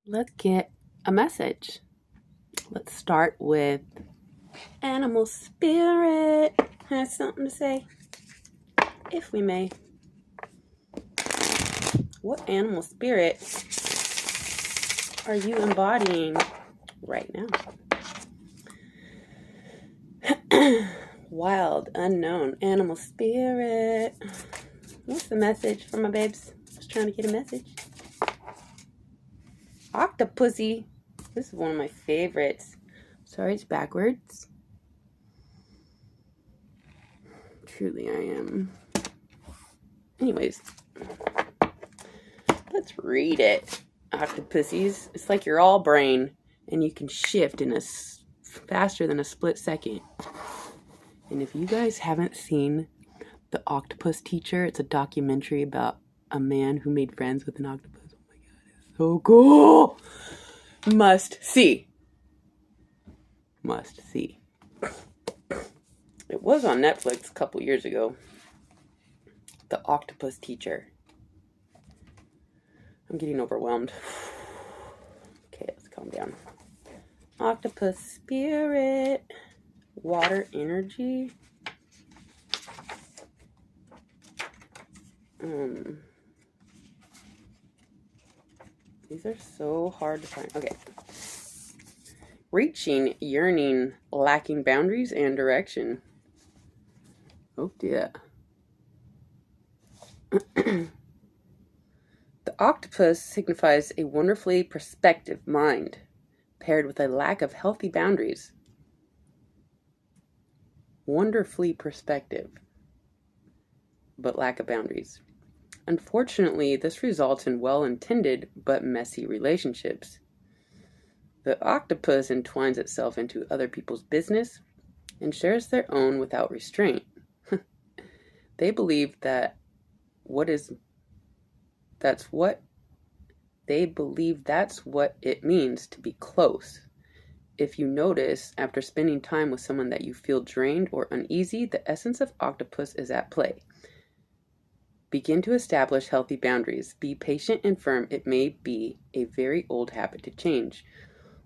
Let's get a message. Let's start with animal spirit has something to say, if we may. What animal spirit are you embodying right now? Wild, unknown, animal spirit. What's the message for my babes? Just trying to get a message. Octopussy. This is one of my favorites. Sorry, it's backwards. Truly, I am. Anyways, let's read it. Octopussies. It's like you're all brain, and you can shift in faster than a split second. And if you guys haven't seen The Octopus Teacher, it's a documentary about a man who made friends with an octopus. Oh my god, it's so cool! Must see. Must see. It was on Netflix a couple years ago. The Octopus Teacher. I'm getting overwhelmed. Okay, let's calm down. Octopus spirit. Water energy. These are so hard to find. Okay. Reaching, yearning, lacking boundaries and direction. Oh dear. The octopus signifies a wonderfully perspective mind, paired with a lack of healthy boundaries. Wonderfully perspective, but lack of boundaries. Unfortunately, this results in well-intended but messy relationships. The octopus entwines itself into other people's business and shares their own without restraint. They believe that's what it means to be close. If you notice, after spending time with someone that you feel drained or uneasy, the essence of octopus is at play. Begin to establish healthy boundaries. Be patient and firm. It may be a very old habit to change.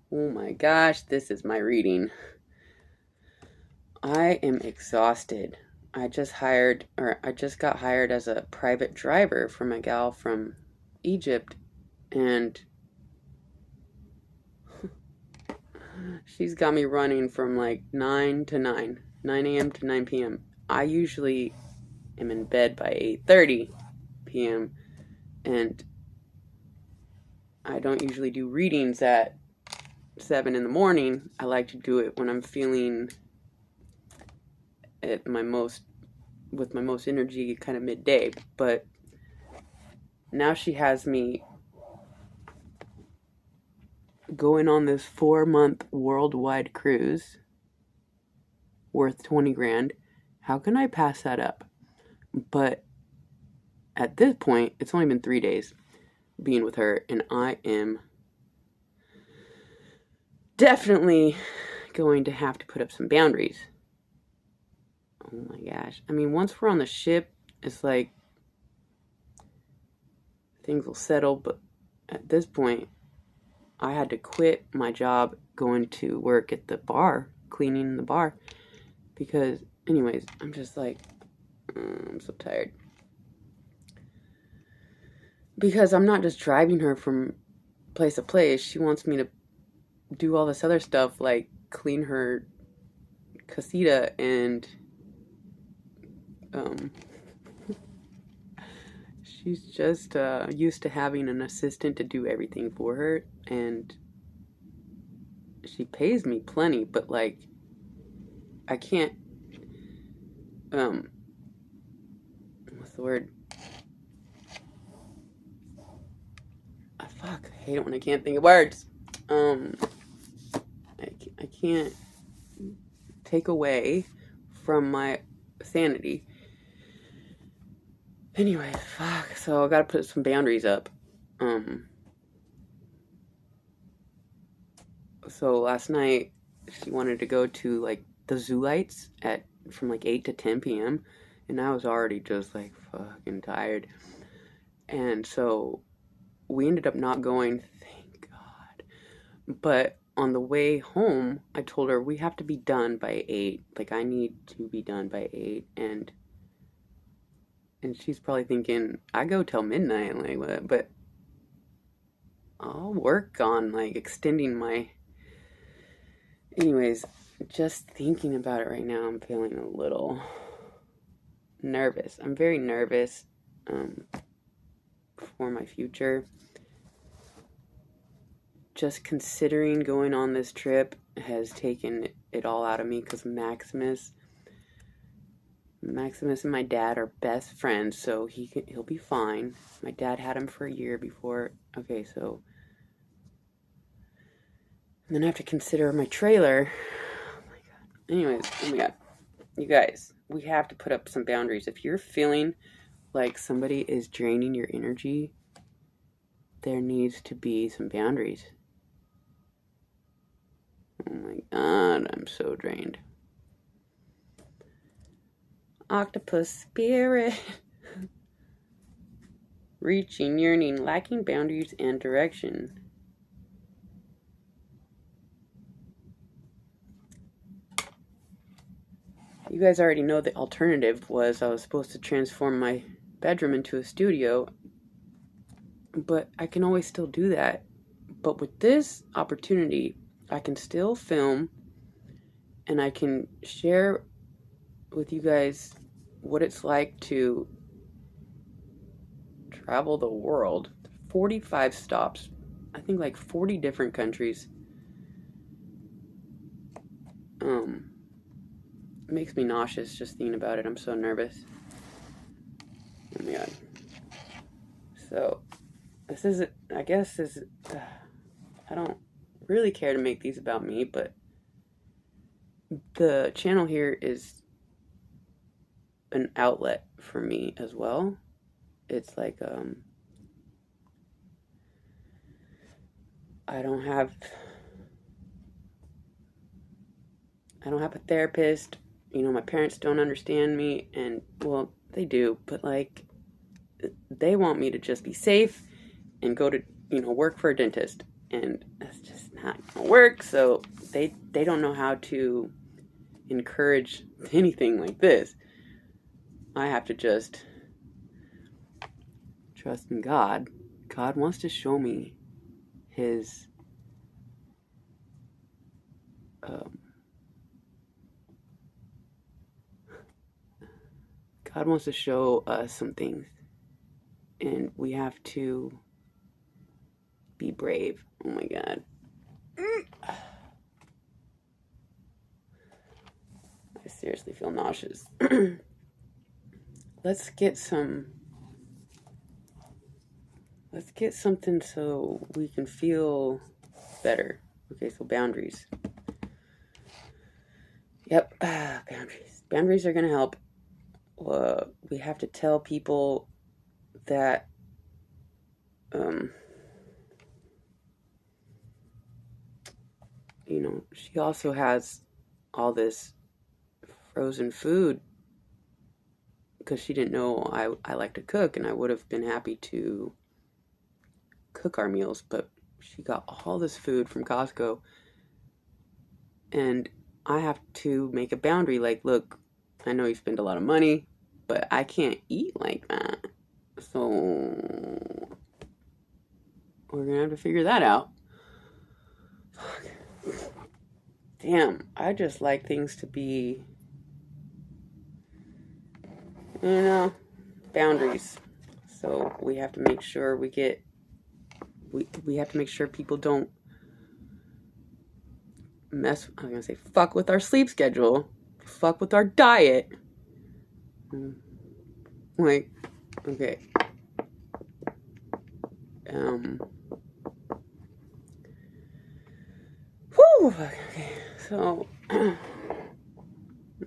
Oh my gosh, this is my reading. I am exhausted. I just got hired as a private driver from a gal from Egypt, and she's got me running from like 9 a.m. to 9 p.m. I usually am in bed by 8:30 p.m. and I don't usually do readings at 7 in the morning. I like to do it when I'm feeling with my most energy, kind of midday. But now she has me going on this 4-month worldwide cruise worth 20 grand. How can I pass that up? But at this point, it's only been 3 days being with her, and I am definitely going to have to put up some boundaries. Oh my gosh. I mean, once we're on the ship, it's like things will settle, but at this point, I had to quit my job going to work at the bar, cleaning the bar, because, anyways, I'm just like, I'm so tired. Because I'm not just driving her from place to place. She wants me to do all this other stuff, like clean her casita, and she's just used to having an assistant to do everything for her, and she pays me plenty, but like I can't what's the word? Fuck, I hate it when I can't think of words. I can't take away from my sanity. Anyway, fuck. So I gotta put some boundaries up. So last night she wanted to go to like the zoo lights from like 8 to 10 p.m. and I was already just like fucking tired. And so we ended up not going, thank God. But on the way home, I told her we have to be done by 8. Like, I need to be done by 8. And she's probably thinking, I go till midnight, like, what? But I'll work on, like, extending my... Anyways, just thinking about it right now, I'm feeling a little nervous. I'm very nervous for my future. Just considering going on this trip has taken it all out of me because Maximus and my dad are best friends, so he'll be fine. My dad had him for a year before. Okay, so and then I have to consider my trailer. Oh my god. Anyways, oh my god. You guys, we have to put up some boundaries. If you're feeling like somebody is draining your energy, there needs to be some boundaries. Oh my god, I'm so drained. Octopus spirit. Reaching, yearning, lacking boundaries and direction. You guys already know the alternative was I was supposed to transform my bedroom into a studio, but I can always still do that. But with this opportunity, I can still film and I can share with you guys what it's like to travel the world. 45 stops. I think like 40 different countries. It makes me nauseous just thinking about it. I'm so nervous. Oh my god. So, this is, I guess this, I don't really care to make these about me, but the channel here is an outlet for me as well. It's like, I don't have a therapist. You know, my parents don't understand me, and, well, they do, but, like, they want me to just be safe and go to, you know, work for a dentist, and that's just not gonna work, so they don't know how to encourage anything like this. I have to just trust in God. God wants to show me his God wants to show us some things, and we have to be brave. Oh my god. I seriously feel nauseous. Let's get something so we can feel better. Okay, so boundaries. Yep, boundaries. Boundaries are gonna help. We have to tell people that you know, she also has all this frozen food because she didn't know I like to cook, and I would have been happy to cook our meals, but she got all this food from Costco, and I have to make a boundary, like, look, I know you spend a lot of money, but I can't eat like that, so we're gonna have to figure that out. Damn, I just like things to be, you know, boundaries. So we have to make sure we have to make sure people don't fuck with our sleep schedule, fuck with our diet. Like, okay. Whew, okay. So, I'm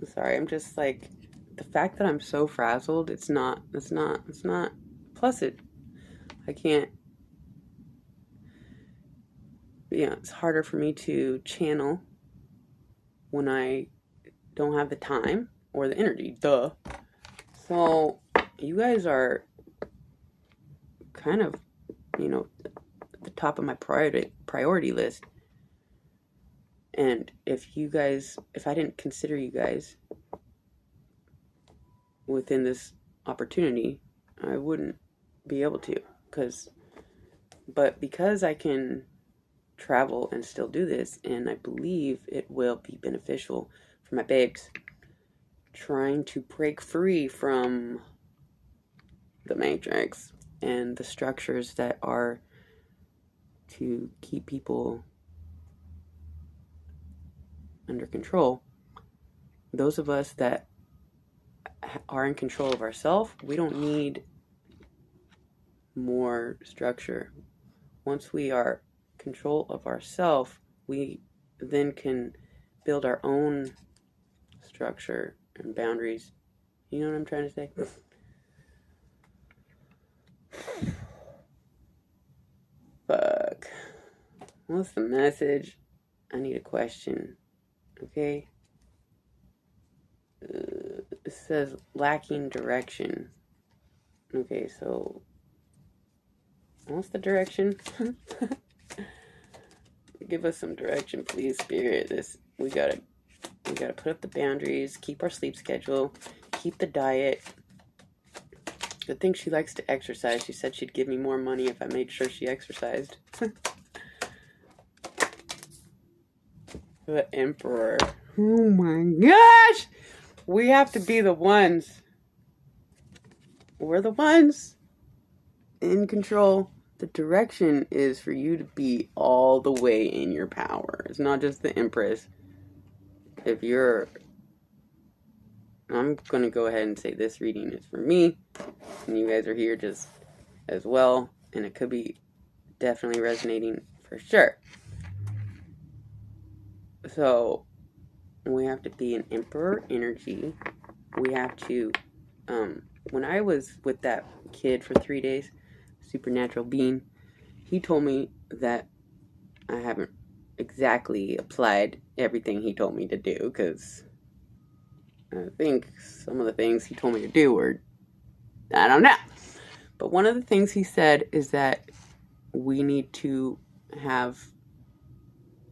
sorry, I'm just like, the fact that I'm so frazzled, it's not, plus I can't, yeah, it's harder for me to channel when I don't have the time or the energy, duh. So, you guys are kind of, you know, at the top of my priority list. And if I didn't consider you guys within this opportunity, I wouldn't be able to. But because I can travel and still do this, and I believe it will be beneficial for my babes trying to break free from the matrix and the structures that are to keep people under control. Those of us that are in control of ourselves, we don't need more structure. Once we are in control of ourselves, we then can build our own structure and boundaries. You know what I'm trying to say? Fuck. What's the message? I need a question. Okay? It says lacking direction. Okay, so what's the direction? Give us some direction, please, Spirit. We gotta put up the boundaries, keep our sleep schedule, keep the diet. Good thing she likes to exercise. She said she'd give me more money if I made sure she exercised. The Emperor. Oh my gosh! We have to be the ones. We're the ones in control. The direction is for you to be all the way in your power. It's not just the Empress. I'm going to go ahead and say this reading is for me. And you guys are here just as well. And it could be definitely resonating for sure. So, we have to be an Emperor energy. We have to, when I was with that kid for 3 days, supernatural being, he told me that I haven't exactly applied everything he told me to do, because I think some of the things he told me to do were, I don't know. But one of the things he said is that we need to have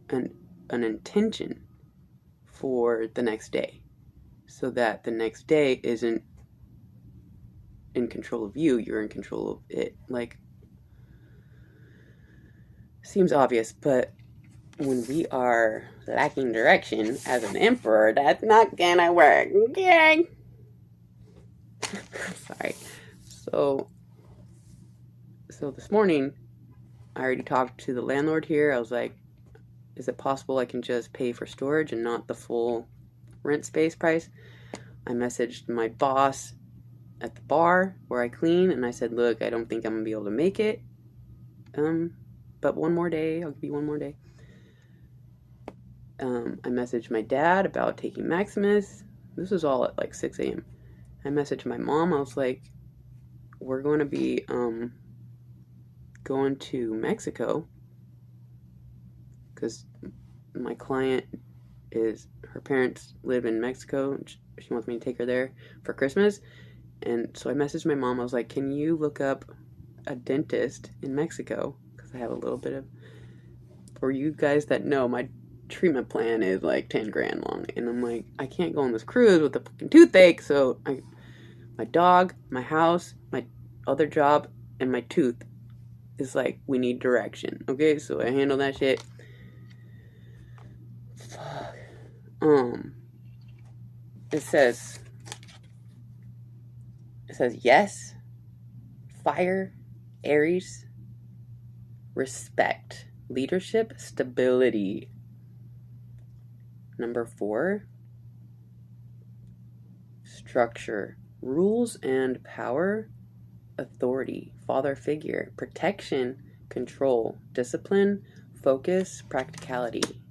an intention for the next day, so that the next day isn't in control of you, you're in control of it. Like, seems obvious, but when we are lacking direction as an emperor, that's not gonna work, okay? Sorry. So this morning, I already talked to the landlord here. I was like, is it possible I can just pay for storage and not the full rent space price? I messaged my boss at the bar where I clean, and I said, look, I don't think I'm gonna be able to make it. But one more day, I'll give you one more day. I messaged my dad about taking Maximus. This was all at like 6 a.m. I messaged my mom. I was like, we're going to be going to Mexico because my client her parents live in Mexico. She wants me to take her there for Christmas. And so I messaged my mom. I was like, can you look up a dentist in Mexico? Because I have a little bit of, for you guys that know, my treatment plan is like 10 grand long. And I'm like, I can't go on this cruise with a fucking toothache. So my dog, my house, my other job, and my tooth is like, we need direction. Okay, so I handle that shit. Fuck. It says yes, fire, Aries, respect, leadership, stability. Number 4, structure, rules and power, authority, father figure, protection, control, discipline, focus, practicality.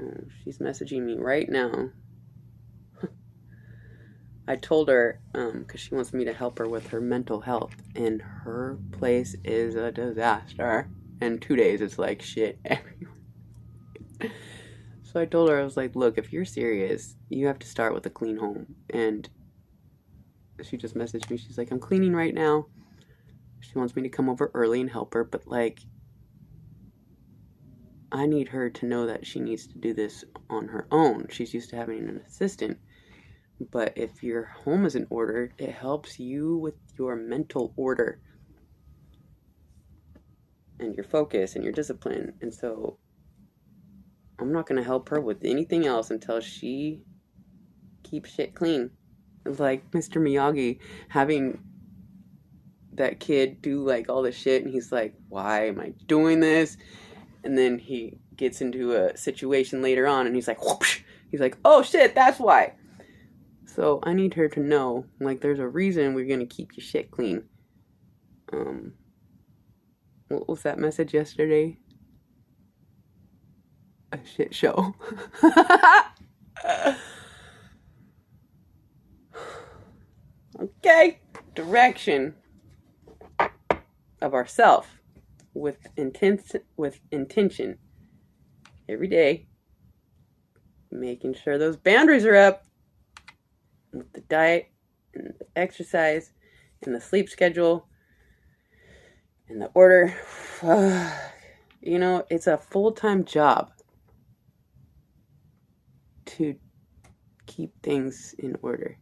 Oh, she's messaging me right now. I told her, because she wants me to help her with her mental health, and her place is a disaster. In 2 days, it's like shit everywhere. So I told her, I was like, look, if you're serious, you have to start with a clean home. And she just messaged me. She's like, I'm cleaning right now. She wants me to come over early and help her, but like, I need her to know that she needs to do this on her own. She's used to having an assistant. But if your home is in order, it helps you with your mental order and your focus and your discipline. And so I'm not going to help her with anything else until she keeps shit clean. It's like Mr. Miyagi having that kid do like all this shit, and he's like, why am I doing this? And then he gets into a situation later on, and he's like, whoosh! He's like, oh shit, that's why. So I need her to know, like, there's a reason we're gonna keep your shit clean. What was that message yesterday? A shit show. Okay, direction of ourself with intention every day, making sure those boundaries are up with the diet and the exercise and the sleep schedule and the order. You know, it's a full-time job to keep things in order.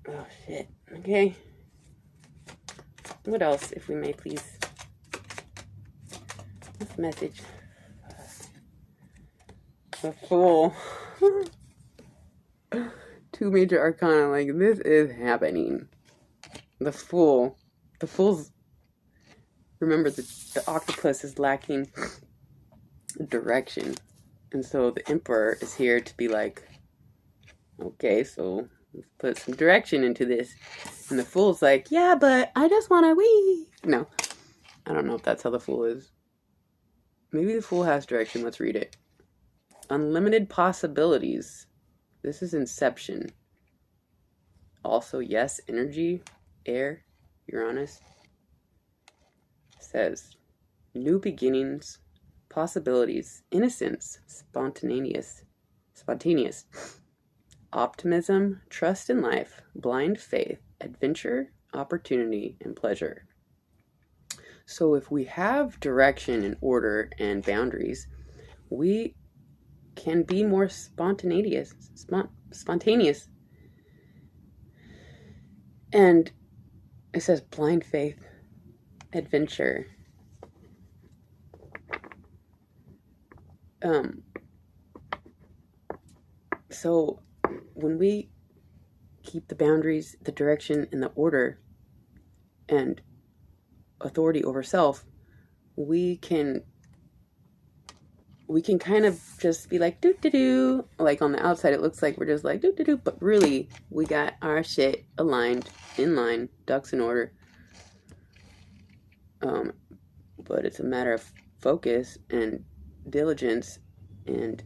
Oh shit. Okay. What else, if we may, please? This message. The Fool. 2 major arcana. Like, this is happening. The Fool. The Fool's... Remember, the octopus is lacking direction. And so the Emperor is here to be like, okay, so let's put some direction into this. And the Fool's like, yeah, but I just want to wee. No, I don't know if that's how the Fool is. Maybe the Fool has direction. Let's read it. Unlimited possibilities. This is Inception. Also, yes, energy, air, Uranus. Says, new beginnings, possibilities, innocence, spontaneous, optimism, trust in life, blind faith, adventure, opportunity, and pleasure. So if we have direction and order and boundaries, we can be more spontaneous. And it says blind faith, adventure. So when we keep the boundaries, the direction, and the order and authority over self, we can kind of just be like doo-doo-doo. Like on the outside, it looks like we're just like doo-doo-doo, but really we got our shit aligned, in line, ducks in order. But it's a matter of focus and diligence and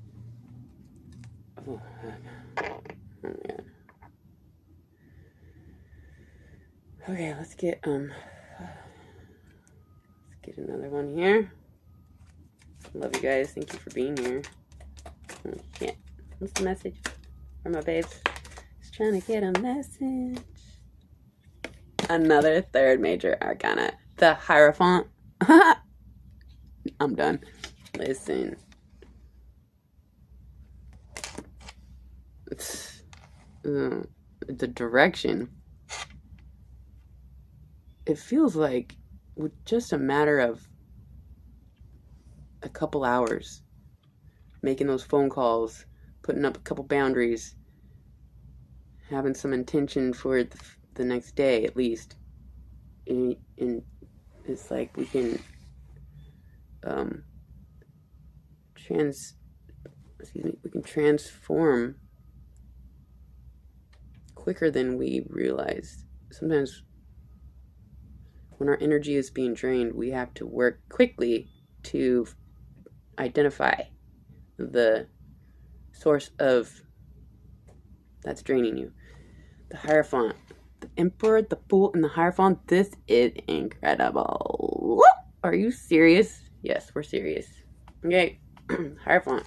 oh my god. Okay, let's get another one here. Love you guys. Thank you for being here. Oh shit. What's the message from my babes? Just trying to get a message. Another third major arcana. The Hierophant. I'm done. Listen. It's, the direction. It feels like with just a matter of a couple hours, making those phone calls, putting up a couple boundaries, having some intention for the next day at least, and it's like we can we can transform quicker than we realize. Sometimes when our energy is being drained, we have to work quickly to identify the source of that's draining you. The Hierophant, the Emperor, the Fool, and the Hierophant. This is incredible. Are you serious? Yes, we're serious. Okay, Hierophant.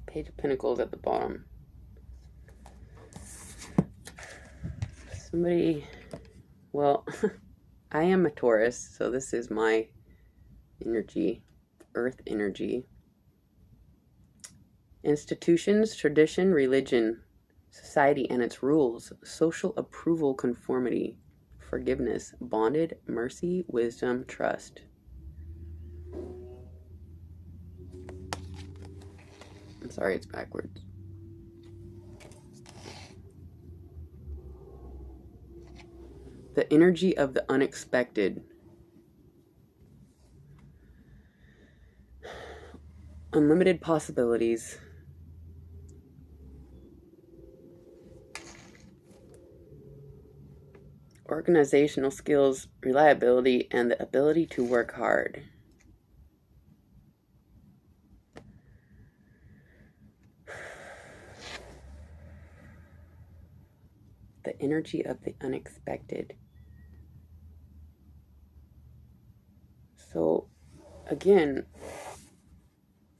Page of Pentacles at the bottom. Somebody Well, I am a Taurus, so this is my energy, earth energy. Institutions, tradition, religion, society and its rules, social approval, conformity, forgiveness, bonded, mercy, wisdom, trust. I'm sorry, it's backwards. The energy of the unexpected. Unlimited possibilities. Organizational skills, reliability, and the ability to work hard. The energy of the unexpected. So, again,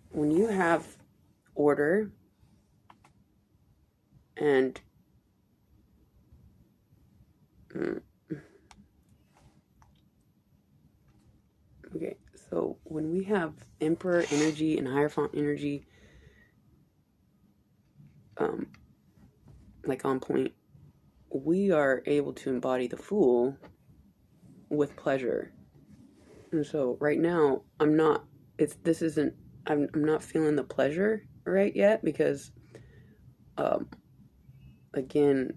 when you have order and okay, so when we have Emperor energy and Hierophant energy, like on point, we are able to embody the Fool with pleasure. And so right now, I'm not feeling the pleasure right yet because, again,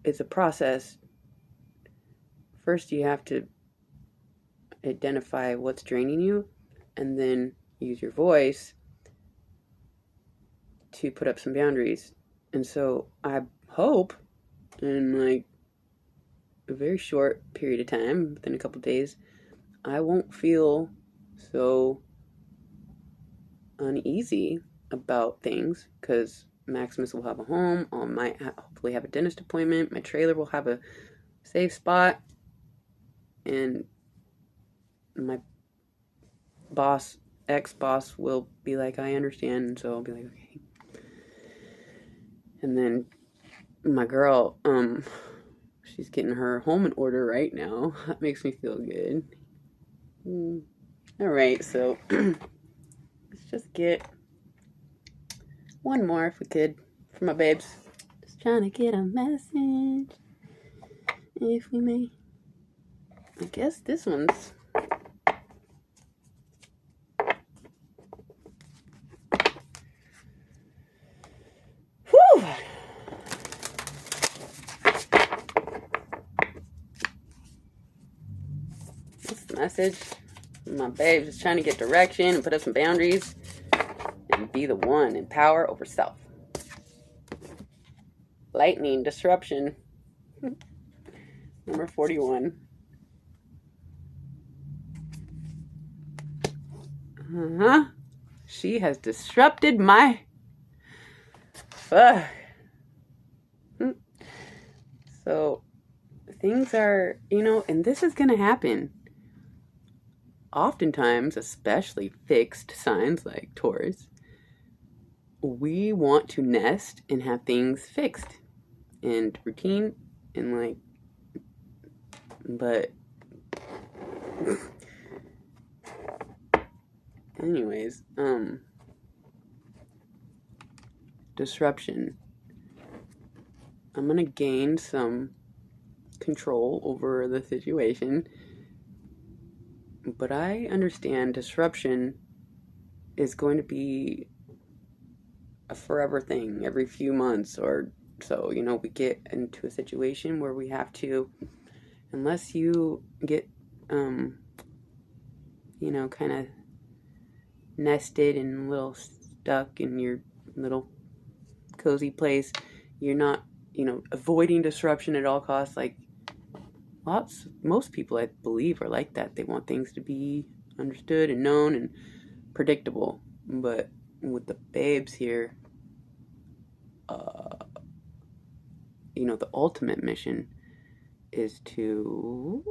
it's a process. First, you have to identify what's draining you and then use your voice to put up some boundaries. And so I hope in like a very short period of time, within a couple of days, I won't feel so uneasy about things because Maximus will have a home. I might hopefully have a dentist appointment. My trailer will have a safe spot. And my boss, ex-boss, will be like, I understand. And so I'll be like, okay. And then my girl, she's getting her home in order right now. That makes me feel good. All right, so let's just get one more if we could for my babes. Just trying to get a message, if we may. I guess this one's whew. What's the message? My babes is trying to get direction and put up some boundaries and be the one in power over self. Lightning, disruption. Number 41. She has disrupted my So things are, and this is going to happen. Oftentimes, especially fixed signs like Taurus, we want to nest and have things fixed and routine and but anyways, disruption. I'm gonna gain some control over the situation, but I understand disruption is going to be a forever thing. Every few months or so, we get into a situation where we have to, unless you get kind of nested and a little stuck in your little cozy place, you're not avoiding disruption at all costs. Like most people, I believe, are like that. They want things to be understood and known and predictable. But with the babes here, the ultimate mission is to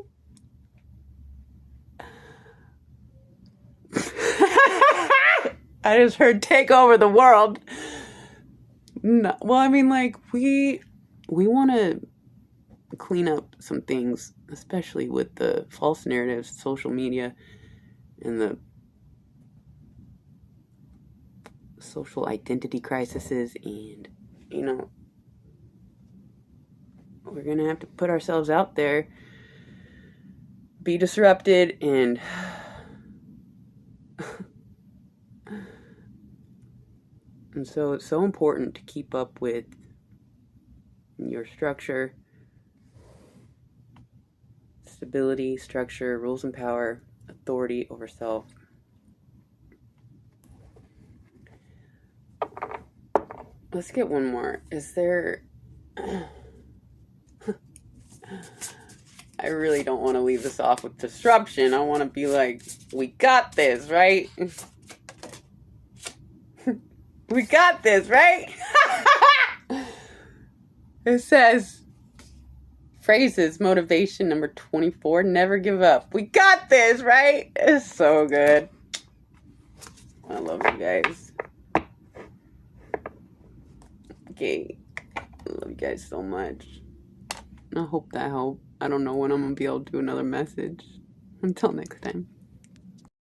I just heard take over the world. No, well, I mean, we want to clean up some things, especially with the false narratives, social media, and the social identity crises. And, you know, we're going to have to put ourselves out there, be disrupted, and so it's so important to keep up with your structure, stability, structure, rules and power, authority over self. Let's get one more. Is there... I really don't want to leave this off with disruption. I want to be like, we got this, right? We got this, right? It says, phrases, motivation number 24, never give up. We got this, right? It's so good. I love you guys. Okay. I love you guys so much. I hope that helped. I don't know when I'm going to be able to do another message. Until next time.